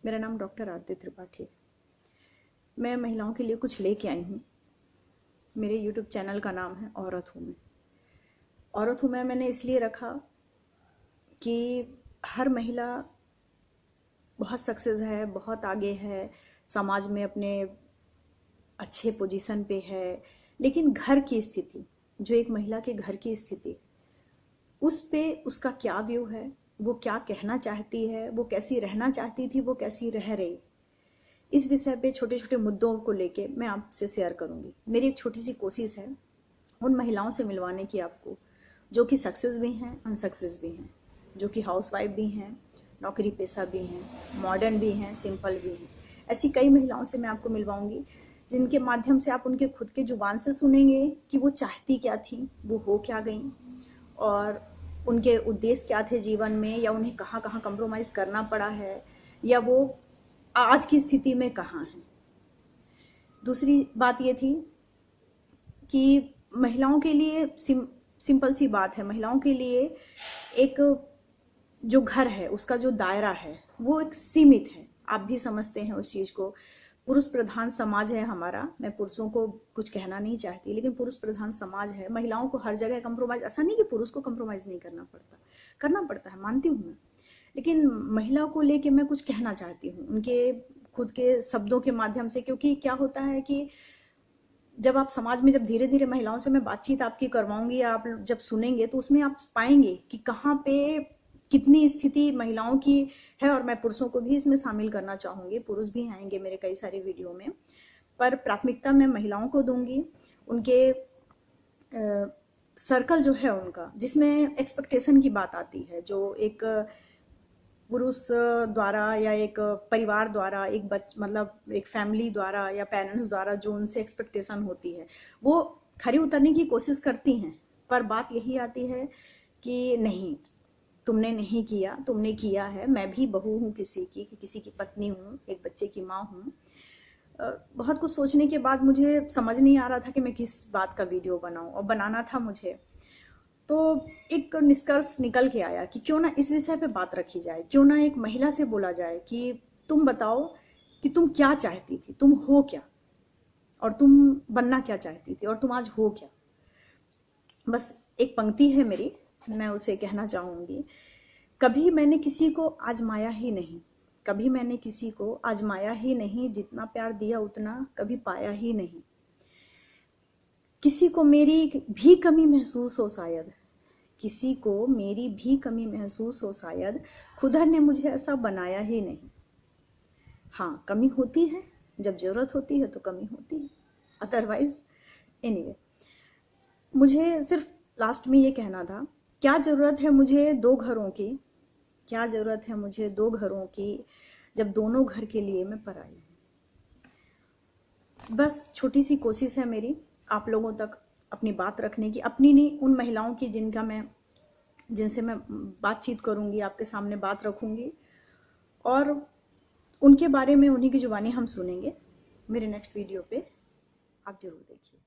मेरा नाम डॉक्टर आरती त्रिपाठी है। मैं महिलाओं के लिए कुछ लेके आई हूँ। मेरे यूट्यूब चैनल का नाम है औरत हूँ मैं। औरत हूँ मैं मैंने इसलिए रखा कि हर महिला बहुत सक्सेस है, बहुत आगे है, समाज में अपने अच्छे पोजीशन पे है, लेकिन घर की स्थिति, जो एक महिला के घर की स्थिति, उस पे उसका क्या व्यू है, वो क्या कहना चाहती है, वो कैसी रहना चाहती थी, वो कैसी रह रही, इस विषय पे छोटे छोटे मुद्दों को लेके मैं आपसे शेयर करूंगी। मेरी एक छोटी सी कोशिश है उन महिलाओं से मिलवाने की आपको, जो कि सक्सेस भी हैं, अनसक्सेस भी हैं, जो कि हाउसवाइफ भी हैं, नौकरी पेशा भी हैं, मॉडर्न भी हैं, सिंपल भी हैं। ऐसी कई महिलाओं से मैं आपको मिलवाऊंगी, जिनके माध्यम से आप उनके खुद के जुबान से सुनेंगे कि वो चाहती क्या थी, वो हो क्या गई, और उनके उद्देश्य क्या थे जीवन में, या उन्हें कहाँ कहाँ कंप्रोमाइज़ करना पड़ा है, या वो आज की स्थिति में कहाँ है। दूसरी बात ये थी कि महिलाओं के लिए सिंपल सी बात है, महिलाओं के लिए एक जो घर है उसका जो दायरा है वो एक सीमित है। आप भी समझते हैं उस चीज़ को। पुरुष प्रधान समाज है हमारा। मैं पुरुषों को कुछ कहना नहीं चाहती, लेकिन पुरुष प्रधान समाज है। महिलाओं को हर जगह कंप्रोमाइज, ऐसा नहीं कि पुरुष को कंप्रोमाइज नहीं करना पड़ता है, मानती हूँ मैं, लेकिन महिला को लेके मैं कुछ कहना चाहती हूँ उनके खुद के शब्दों के माध्यम से। क्योंकि क्या होता है कि जब आप समाज में, जब धीरे धीरे महिलाओं से मैं बातचीत आपकी करवाऊंगी, आप जब सुनेंगे तो उसमें आप पाएंगे कि कहाँ पे कितनी स्थिति महिलाओं की है। और मैं पुरुषों को भी इसमें शामिल करना चाहूंगी, पुरुष भी आएंगे मेरे कई सारे वीडियो में, पर प्राथमिकता मैं महिलाओं को दूंगी। उनके सर्कल जो है उनका, जिसमें एक्सपेक्टेशन की बात आती है, जो एक पुरुष द्वारा या एक परिवार द्वारा, मतलब एक फैमिली द्वारा या पेरेंट्स द्वारा जो उनसे एक्सपेक्टेशन होती है, वो खरी उतरने की कोशिश करती हैं। पर बात यही आती है कि नहीं, तुमने नहीं किया, तुमने किया है। मैं भी बहू हूँ किसी की, किसी की पत्नी हूँ, एक बच्चे की माँ हूँ। बहुत कुछ सोचने के बाद मुझे समझ नहीं आ रहा था कि मैं किस बात का वीडियो बनाऊँ, और बनाना था मुझे, तो एक निष्कर्ष निकल के आया कि क्यों ना इस विषय पे बात रखी जाए, क्यों ना एक महिला से बोला जाए कि तुम बताओ कि तुम क्या चाहती थी, तुम हो क्या, और तुम बनना क्या चाहती थी, और तुम आज हो क्या। बस एक पंक्ति है मेरी, मैं उसे कहना चाहूंगी। कभी मैंने किसी को आजमाया ही नहीं, कभी मैंने किसी को आजमाया ही नहीं, जितना प्यार दिया उतना कभी पाया ही नहीं। किसी को मेरी भी कमी महसूस हो शायद, किसी को मेरी भी कमी महसूस हो शायद, खुदा ने मुझे ऐसा बनाया ही नहीं। हाँ, कमी होती है, जब जरूरत होती है तो कमी होती है, अदरवाइज एनीवे। मुझे सिर्फ लास्ट में ये कहना था, क्या ज़रूरत है मुझे दो घरों की, क्या ज़रूरत है मुझे दो घरों की, जब दोनों घर के लिए मैं पराई हूँ। बस छोटी सी कोशिश है मेरी आप लोगों तक अपनी बात रखने की, अपनी नहीं, उन महिलाओं की जिनसे मैं बातचीत करूंगी, आपके सामने बात रखूंगी, और उनके बारे में उन्हीं की जुबानी हम सुनेंगे। मेरे नेक्स्ट वीडियो पे आप जरूर देखिए।